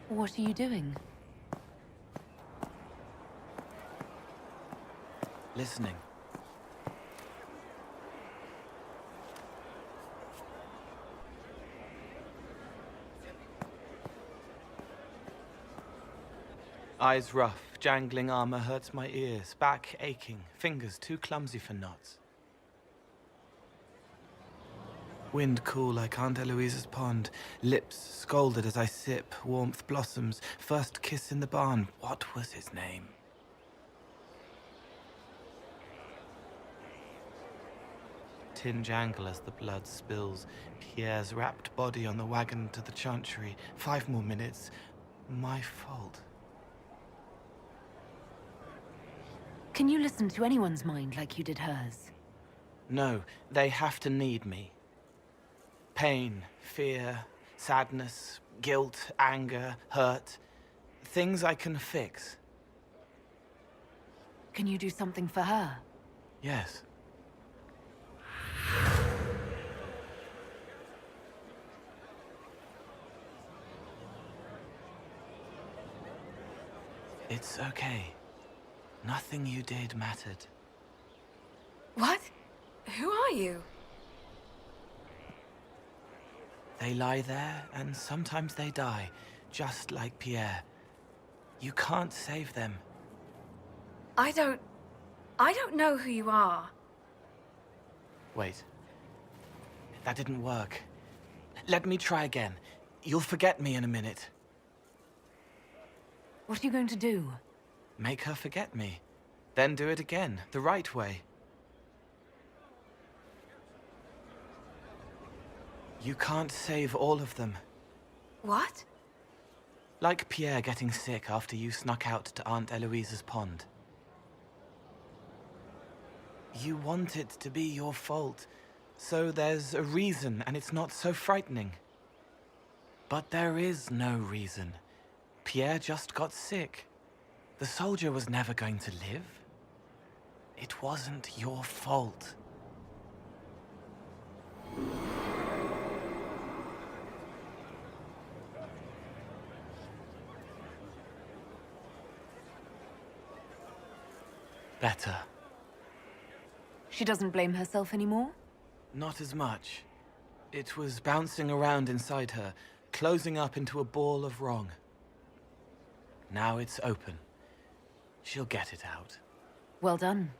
What are you doing? Listening. Eyes rough, jangling armor hurts my ears, back aching, fingers too clumsy for knots. Wind cool like Aunt Eloise's pond, lips scalded as I sip, warmth blossoms, first kiss in the barn. What was his name? Tin jangle as the blood spills, Pierre's wrapped body on the wagon to the chantry. 5 more minutes. My fault. Can you listen to anyone's mind like you did hers? No, they have to need me. Pain, fear, sadness, guilt, anger, hurt. Things I can fix. Can you do something for her? Yes. It's okay. Nothing you did mattered. What? Who are you? They lie there, and sometimes they die, just like Pierre. You can't save them. I don't know who you are. Wait. That didn't work. Let me try again. You'll forget me in a minute. What are you going to do? Make her forget me. Then do it again, the right way. You can't save all of them. What? Like Pierre getting sick after you snuck out to Aunt Eloise's pond. You want it to be your fault, so there's a reason and it's not so frightening. But there is no reason. Pierre just got sick. The soldier was never going to live. It wasn't your fault. Better. She doesn't blame herself anymore? Not as much. It was bouncing around inside her, closing up into a ball of wrong. Now it's open. She'll get it out. Well done.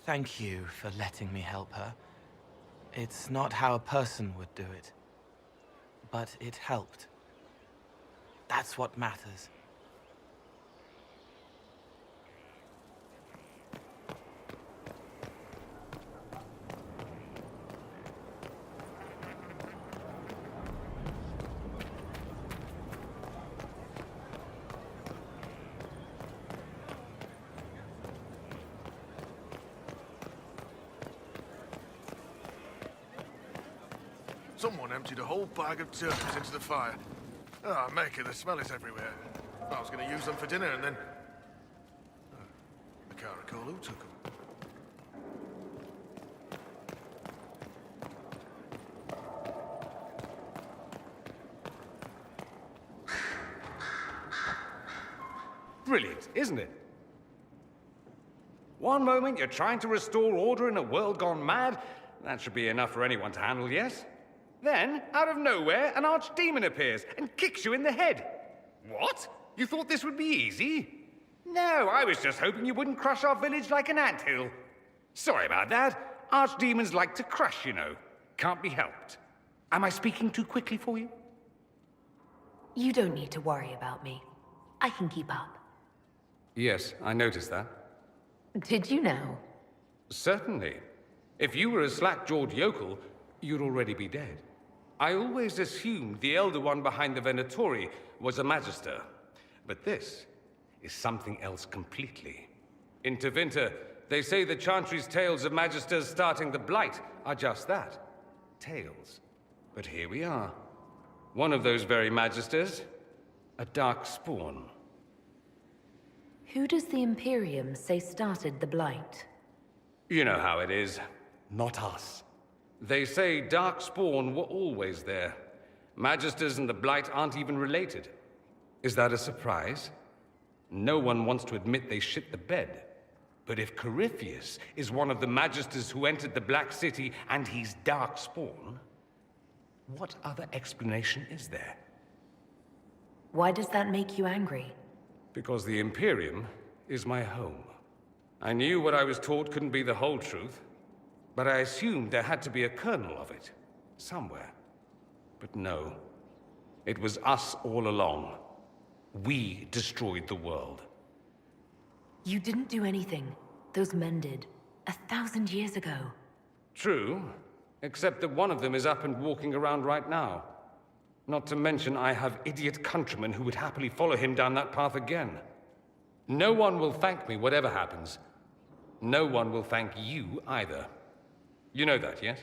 Thank you for letting me help her. It's not how a person would do it. But it helped. That's what matters. Someone emptied a whole bag of turnips into the fire. Ah, Maker, the smell is everywhere. I was going to use them for dinner and then... I can't recall who took them. Brilliant, isn't it? One moment you're trying to restore order in a world gone mad. That should be enough for anyone to handle, yes? Then, out of nowhere, an archdemon appears and kicks you in the head. What? You thought this would be easy? No, I was just hoping you wouldn't crush our village like an anthill. Sorry about that. Archdemons like to crush, you know. Can't be helped. Am I speaking too quickly for you? You don't need to worry about me. I can keep up. Yes, I noticed that. Did you now? Certainly. If you were a slack-jawed yokel, you'd already be dead. I always assumed the Elder One behind the Venatori was a Magister. But this is something else completely. In Tevinter, they say the Chantry's tales of Magisters starting the Blight are just that. Tales. But here we are. One of those very Magisters, a Darkspawn. Who does the Imperium say started the Blight? You know how it is. Not us. They say Darkspawn were always there. Magisters and the Blight aren't even related. Is that a surprise? No one wants to admit they shit the bed. But if Corypheus is one of the Magisters who entered the Black City and he's Darkspawn, what other explanation is there? Why does that make you angry? Because the Imperium is my home. I knew what I was taught couldn't be the whole truth, but I assumed there had to be a kernel of it, somewhere. But no, it was us all along. We destroyed the world. You didn't do anything. Those men did. 1,000 years ago. True, except that one of them is up and walking around right now. Not to mention I have idiot countrymen who would happily follow him down that path again. No one will thank me whatever happens. No one will thank you either. You know that, yes?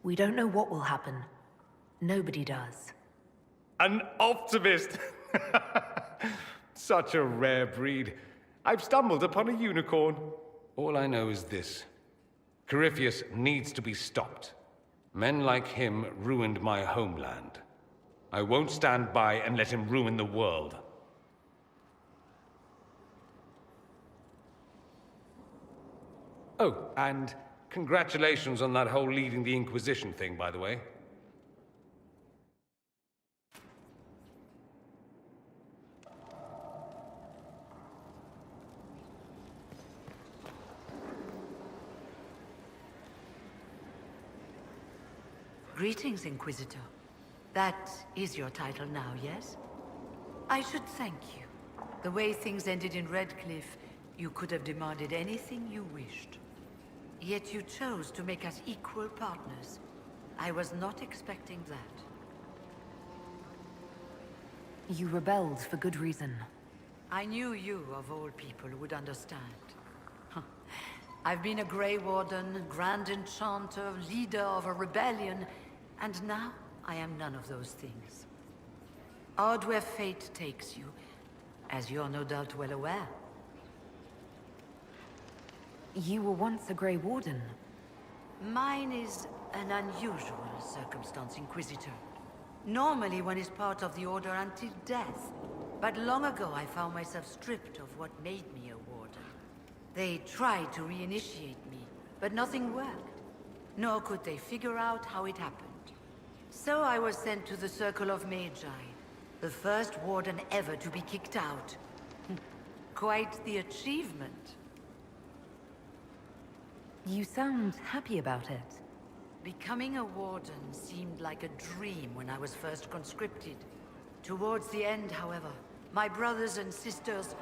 We don't know what will happen. Nobody does. An optimist! Such a rare breed. I've stumbled upon a unicorn. All I know is this. Corypheus needs to be stopped. Men like him ruined my homeland. I won't stand by and let him ruin the world. Oh, and congratulations on that whole leading the Inquisition thing, by the way. Greetings, Inquisitor. That is your title now, yes? I should thank you. The way things ended in Redcliffe, you could have demanded anything you wished. Yet you chose to make us equal partners. I was not expecting that. You rebelled for good reason. I knew you, of all people, would understand. I've been a Grey Warden, Grand Enchanter, leader of a rebellion, and now I am none of those things. Odd where fate takes you, as you're no doubt well aware. You were once a Grey Warden. Mine is an unusual circumstance, Inquisitor. Normally one is part of the Order until death. But long ago I found myself stripped of what made me a Warden. They tried to reinitiate me, but nothing worked. Nor could they figure out how it happened. So I was sent to the Circle of Magi, the first Warden ever to be kicked out. Quite the achievement. You sound happy about it. Becoming a Warden seemed like a dream when I was first conscripted. Towards the end, however, my brothers and sisters,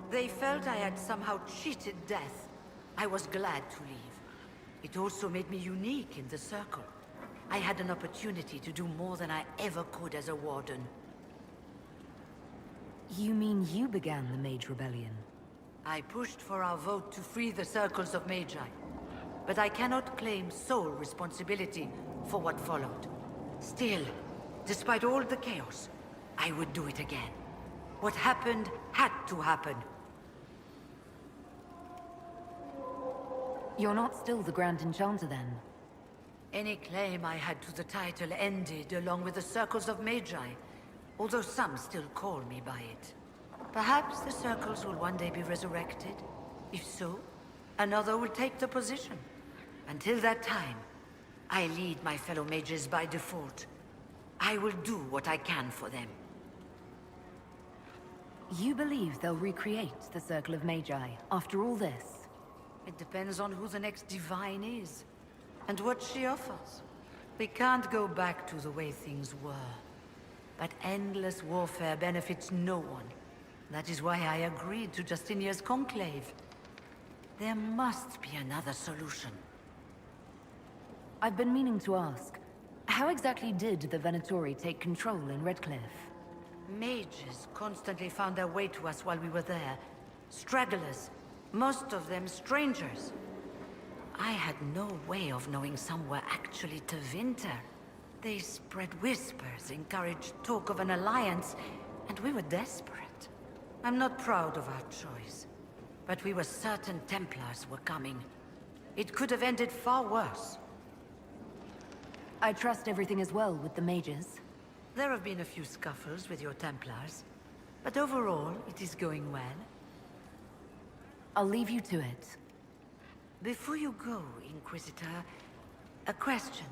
they felt I had somehow cheated death. I was glad to leave. It also made me unique in the Circle. I had an opportunity to do more than I ever could as a Warden. You mean you began the Mage Rebellion? I pushed for our vote to free the Circles of Magi. But I cannot claim sole responsibility for what followed. Still, despite all the chaos, I would do it again. What happened had to happen. You're not still the Grand Enchanter, then? Any claim I had to the title ended along with the Circles of Magi, although some still call me by it. Perhaps the Circles will one day be resurrected. If so, another will take the position. Until that time, I lead my fellow mages by default. I will do what I can for them. You believe they'll recreate the Circle of Magi after all this? It depends on who the next Divine is, and what she offers. We can't go back to the way things were. But endless warfare benefits no one. That is why I agreed to Justinia's conclave. There must be another solution. I've been meaning to ask, how exactly did the Venatori take control in Redcliffe? Mages constantly found their way to us while we were there. Stragglers, most of them strangers. I had no way of knowing some were actually Tevinter. They spread whispers, encouraged talk of an alliance, and we were desperate. I'm not proud of our choice, but we were certain Templars were coming. It could have ended far worse. I trust everything is well with the mages. There have been a few scuffles with your Templars, but overall, it is going well. I'll leave you to it. Before you go, Inquisitor, a question.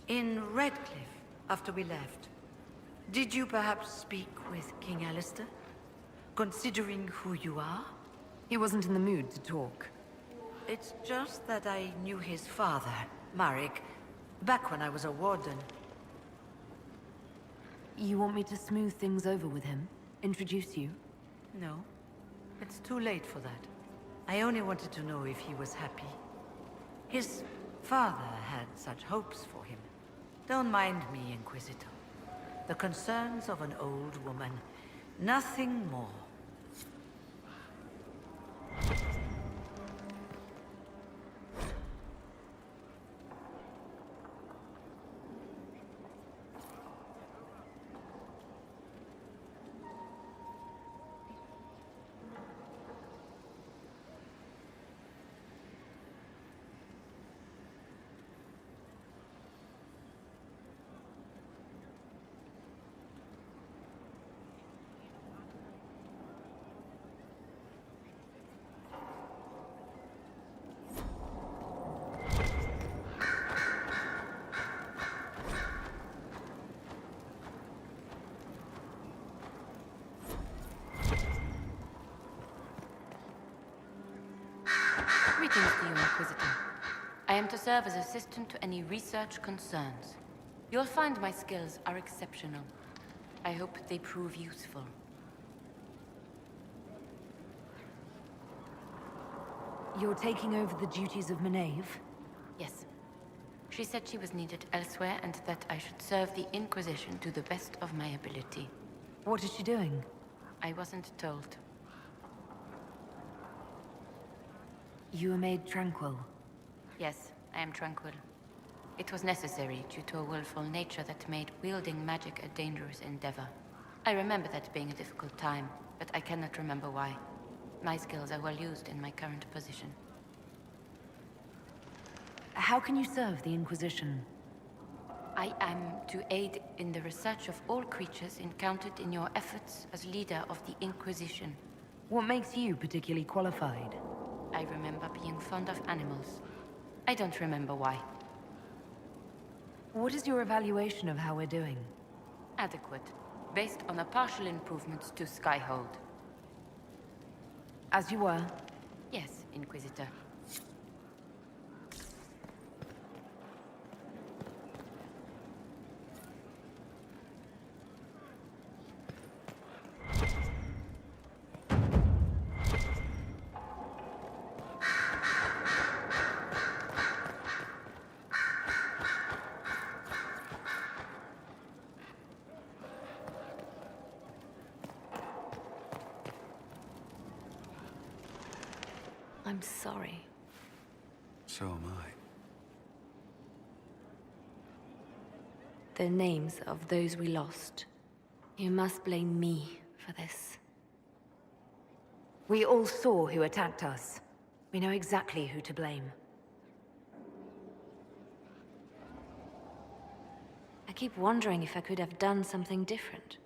In Redcliffe, after we left, did you perhaps speak with King Alistair? Considering who you are? He wasn't in the mood to talk. It's just that I knew his father, Marek, back when I was a warden. You want me to smooth things over with him? Introduce you? No, it's too late for that. I only wanted to know if he was happy. His father had such hopes for him. Don't mind me, Inquisitor. The concerns of an old woman. Nothing more. Greetings to you, Inquisitor. I am to serve as assistant to any research concerns. You'll find my skills are exceptional. I hope they prove useful. You're taking over the duties of Maeve? Yes. She said she was needed elsewhere and that I should serve the Inquisition to the best of my ability. What is she doing? I wasn't told. You were made tranquil. Yes, I am tranquil. It was necessary due to a willful nature that made wielding magic a dangerous endeavor. I remember that being a difficult time, but I cannot remember why. My skills are well used in my current position. How can you serve the Inquisition? I am to aid in the research of all creatures encountered in your efforts as leader of the Inquisition. What makes you particularly qualified? I remember being fond of animals. I don't remember why. What is your evaluation of how we're doing? Adequate, based on a partial improvement to Skyhold. As you were? Yes, Inquisitor. I'm sorry. So am I. The names of those we lost. You must blame me for this. We all saw who attacked us. We know exactly who to blame. I keep wondering if I could have done something different.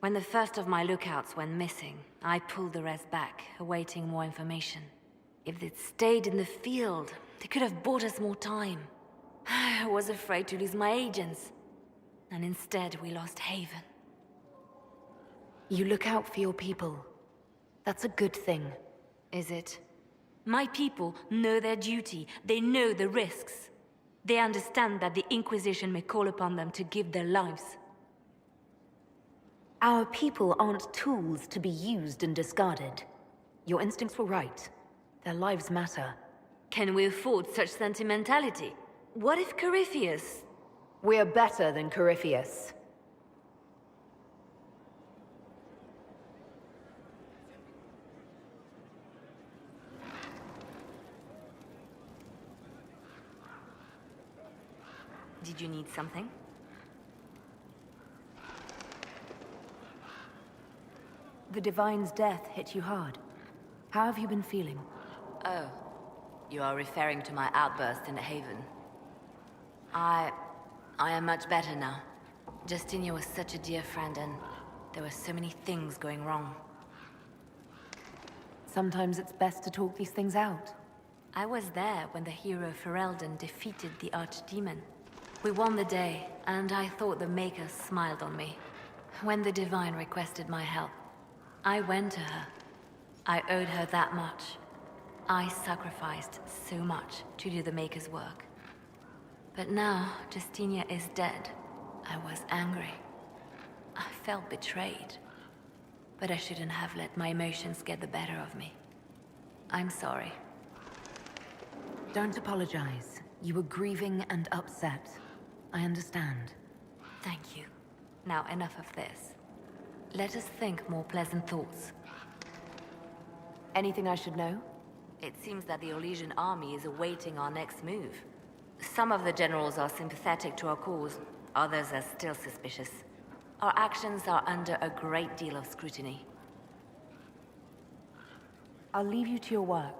When the first of my lookouts went missing, I pulled the rest back, awaiting more information. If they'd stayed in the field, they could have bought us more time. I was afraid to lose my agents. And instead, we lost Haven. You look out for your people. That's a good thing. Is it? My people know their duty. They know the risks. They understand that the Inquisition may call upon them to give their lives. Our people aren't tools to be used and discarded. Your instincts were right. Their lives matter. Can we afford such sentimentality? What if Corypheus... We're better than Corypheus. Did you need something? The Divine's death hit you hard. How have you been feeling? Oh, you are referring to my outburst in Haven. I am much better now. Justinia was such a dear friend, and there were so many things going wrong. Sometimes it's best to talk these things out. I was there when the hero Ferelden defeated the Archdemon. We won the day, and I thought the Maker smiled on me. When the Divine requested my help, I went to her. I owed her that much. I sacrificed so much to do the Maker's work. But now, Justinia is dead. I was angry. I felt betrayed. But I shouldn't have let my emotions get the better of me. I'm sorry. Don't apologize. You were grieving and upset. I understand. Thank you. Now enough of this. Let us think more pleasant thoughts. Anything I should know? It seems that the Orlesian army is awaiting our next move. Some of the generals are sympathetic to our cause, others are still suspicious. Our actions are under a great deal of scrutiny. I'll leave you to your work.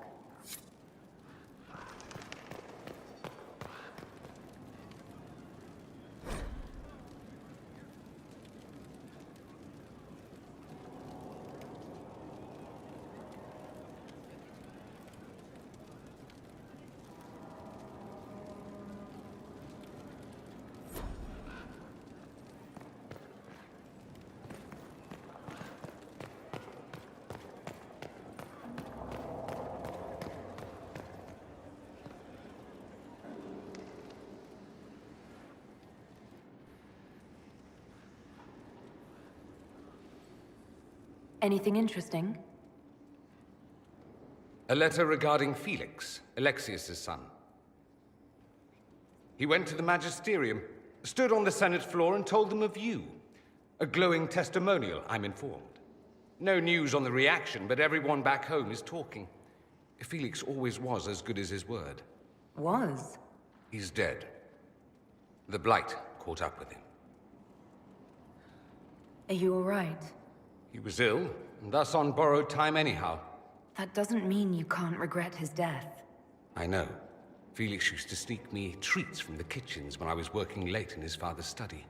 Anything interesting? A letter regarding Felix, Alexius's son. He went to the Magisterium, stood on the Senate floor and told them of you. A glowing testimonial, I'm informed. No news on the reaction, but everyone back home is talking. Felix always was as good as his word. Was? He's dead. The Blight caught up with him. Are you all right? He was ill, and thus on borrowed time anyhow. That doesn't mean you can't regret his death. I know. Felix used to sneak me treats from the kitchens when I was working late in his father's study.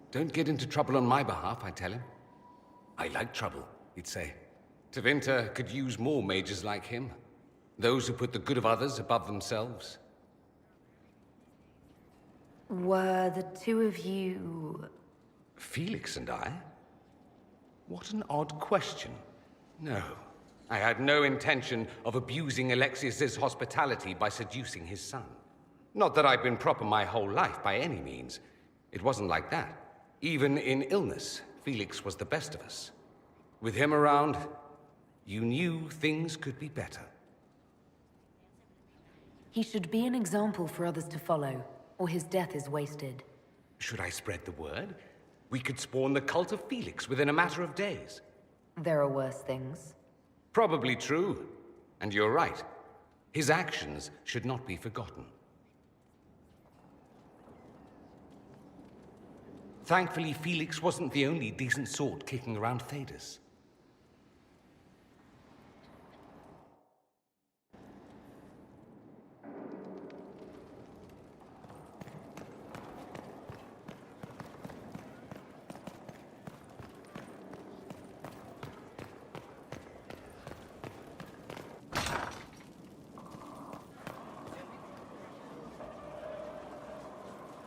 Don't get into trouble on my behalf, I tell him. I like trouble, he'd say. Tevinter could use more mages like him. Those who put the good of others above themselves. Were the two of you... Felix and I? What an odd question. No, I had no intention of abusing Alexius's hospitality by seducing his son. Not that I've been proper my whole life, by any means. It wasn't like that. Even in illness, Felix was the best of us. With him around, you knew things could be better. He should be an example for others to follow, or his death is wasted. Should I spread the word? We could spawn the cult of Felix within a matter of days. There are worse things. Probably true. And you're right. His actions should not be forgotten. Thankfully, Felix wasn't the only decent sort kicking around Thedas.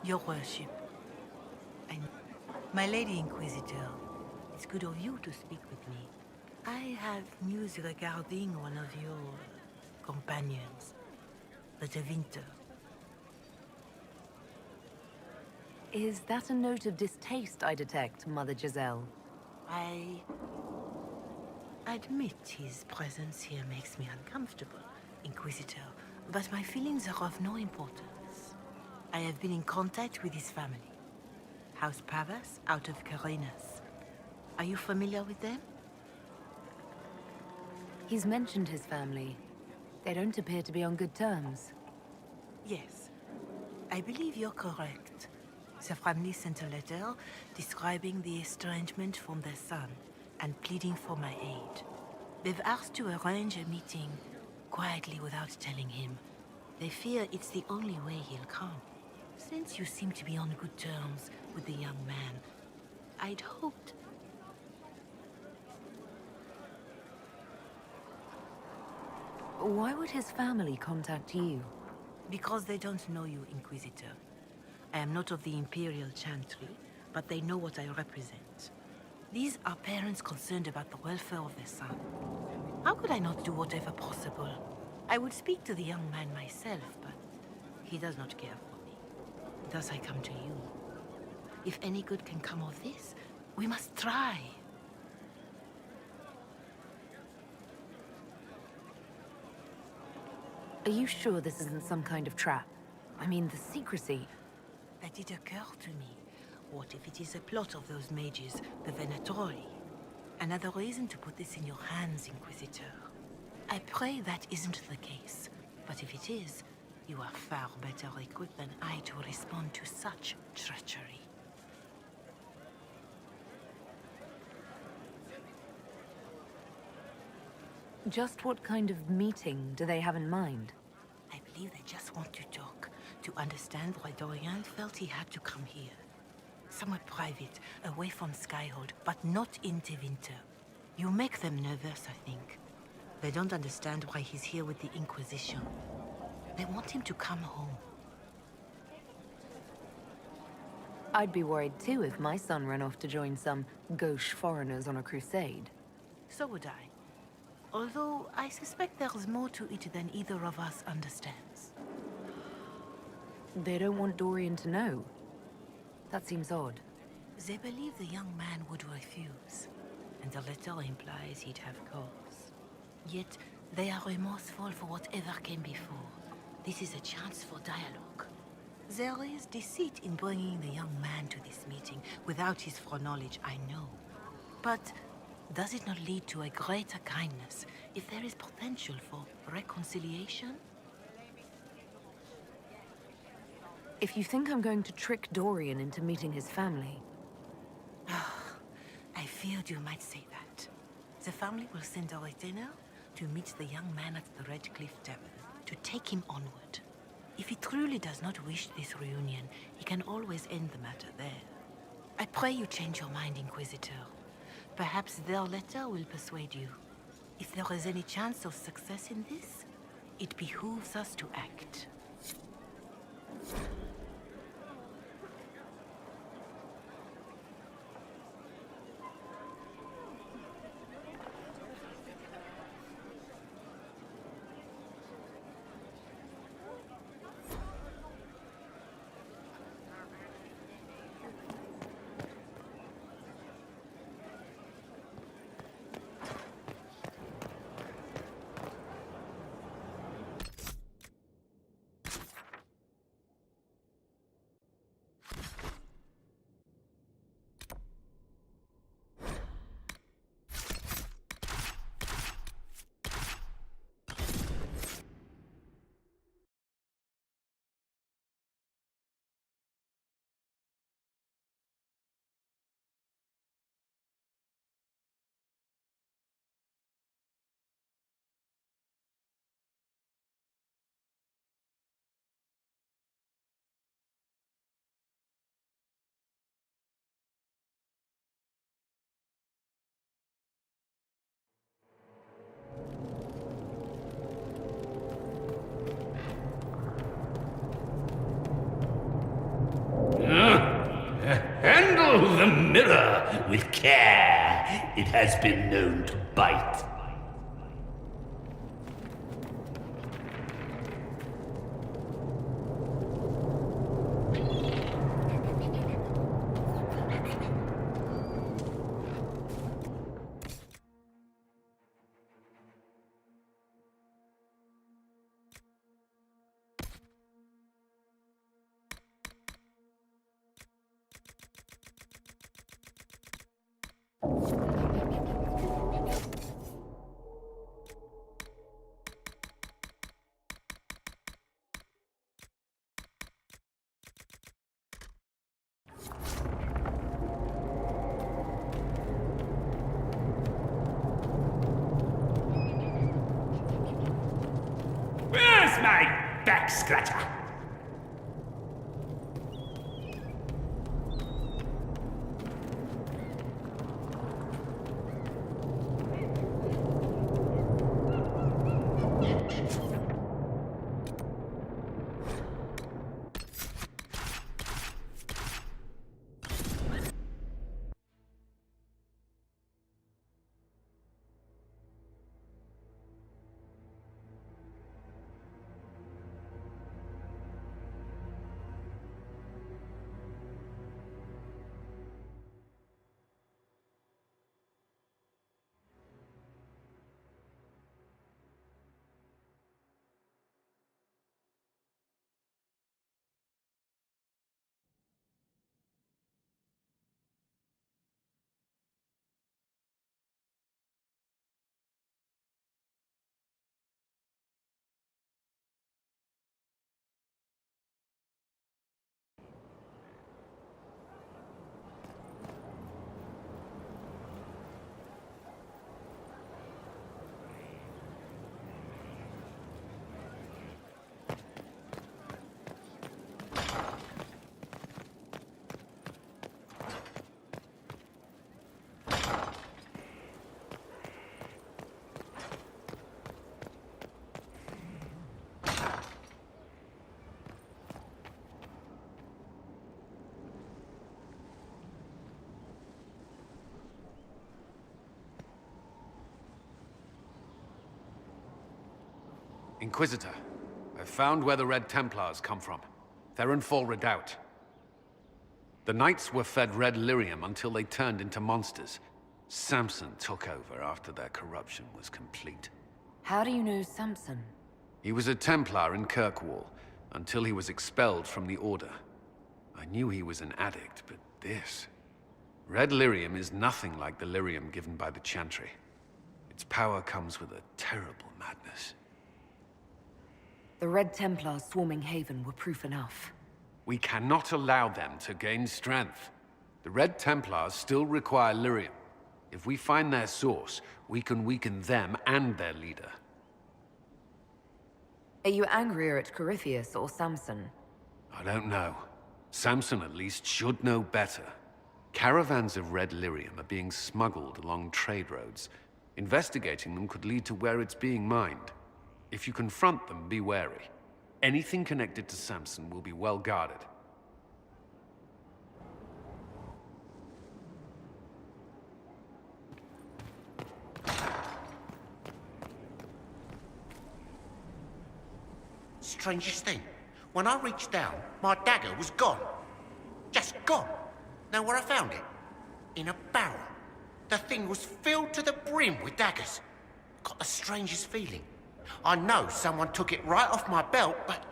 Your worship. My Lady Inquisitor, it's good of you to speak with me. I have news regarding one of your companions, the Tevinter. Is that a note of distaste I detect, Mother Giselle? I admit his presence here makes me uncomfortable, Inquisitor, but my feelings are of no importance. I have been in contact with his family. House Pavas, out of Carenas. Are you familiar with them? He's mentioned his family. They don't appear to be on good terms. Yes. I believe you're correct. The family sent a letter describing the estrangement from their son and pleading for my aid. They've asked to arrange a meeting quietly without telling him. They fear it's the only way he'll come. Since you seem to be on good terms with the young man, I'd hoped... Why would his family contact you? Because they don't know you, Inquisitor. I am not of the Imperial Chantry, but they know what I represent. These are parents concerned about the welfare of their son. How could I not do whatever possible? I would speak to the young man myself, but he does not care for me. Thus I come to you. If any good can come of this, we must try. Are you sure this isn't some kind of trap? I mean, the secrecy. That did occur to me. What if it is a plot of those mages, the Venatori? Another reason to put this in your hands, Inquisitor. I pray that isn't the case. But if it is, you are far better equipped than I to respond to such treachery. Just what kind of meeting do they have in mind? I believe they just want to talk, to understand why Dorian felt he had to come here. Somewhere private, away from Skyhold, but not in Tevinter. You make them nervous, I think. They don't understand why he's here with the Inquisition. They want him to come home. I'd be worried too if my son ran off to join some gauche foreigners on a crusade. So would I. Although, I suspect there's more to it than either of us understands. They don't want Dorian to know. That seems odd. They believe the young man would refuse, and the letter implies he'd have cause. Yet, they are remorseful for whatever came before. This is a chance for dialogue. There is deceit in bringing the young man to this meeting without his foreknowledge, I know. But does it not lead to a greater kindness if there is potential for reconciliation? If you think I'm going to trick Dorian into meeting his family... I feared you might say that. The family will send a retainer to meet the young man at the Red Cliff Tavern, to take him onward. If he truly does not wish this reunion, he can always end the matter there. I pray you change your mind, Inquisitor. Perhaps their letter will persuade you. If there is any chance of success in this, it behooves us to act. Handle the mirror with care. It has been known to bite. Where's my back scratcher? Inquisitor, I've found where the Red Templars come from. Fall Redoubt. The Knights were fed red lyrium until they turned into monsters. Samson took over after their corruption was complete. How do you know Samson? He was a Templar in Kirkwall, until he was expelled from the Order. I knew he was an addict, but this... Red lyrium is nothing like the lyrium given by the Chantry. Its power comes with a terrible madness. The Red Templars swarming Haven were proof enough. We cannot allow them to gain strength. The Red Templars still require lyrium. If we find their source, we can weaken them and their leader. Are you angrier at Corypheus or Samson? I don't know. Samson at least should know better. Caravans of red lyrium are being smuggled along trade roads. Investigating them could lead to where it's being mined. If you confront them, be wary. Anything connected to Samson will be well guarded. Strangest thing, when I reached down, my dagger was gone. Just gone. Know where I found it? In a barrel. The thing was filled to the brim with daggers. Got the strangest feeling. I know someone took it right off my belt, but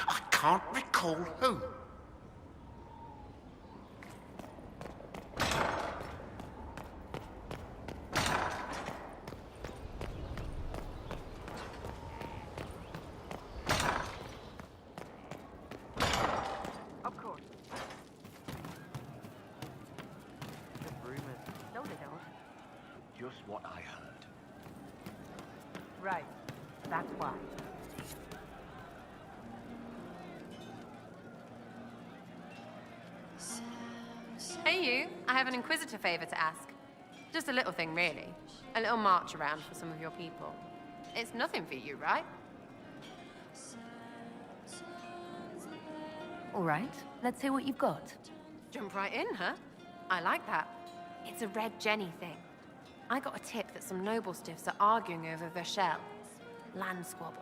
I can't recall who. Of course. The rumors. No, they don't. Just what I heard. Right. That's why. Hey you, I have an Inquisitor favor to ask. Just a little thing, really. A little march around for some of your people. It's nothing for you, right? All right, let's hear what you've got. Jump right in, huh? I like that. It's a Red Jenny thing. I got a tip that some noble stiffs are arguing over Verschel. Land squabble.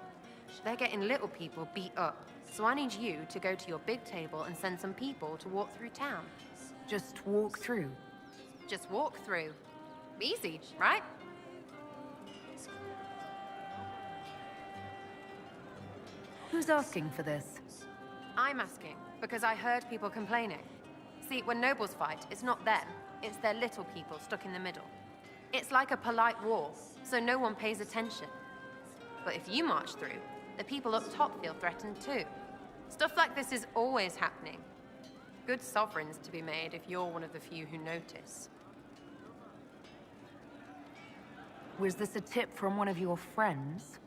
They're getting little people beat up. So I need you to go to your big table and send some people to walk through town. Just walk through. Just walk through. Easy, right? Who's asking for this? I'm asking because I heard people complaining. See, when nobles fight, it's not them. It's their little people stuck in the middle. It's like a polite war, so no one pays attention. But if you march through, the people up top feel threatened too. Stuff like this is always happening. Good sovereigns to be made if you're one of the few who notice. Was this a tip from one of your friends?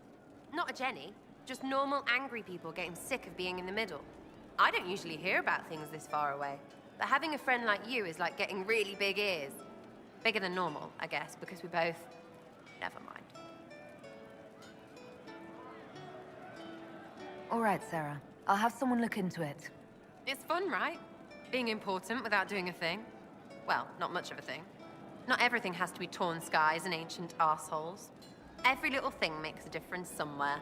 Not a Jenny, just normal angry people getting sick of being in the middle. I don't usually hear about things this far away, but having a friend like you is like getting really big ears. Bigger than normal, I guess, because we both... Never mind. All right, Sarah. I'll have someone look into it. It's fun, right? Being important without doing a thing. Well, not much of a thing. Not everything has to be torn skies and ancient arseholes. Every little thing makes a difference somewhere.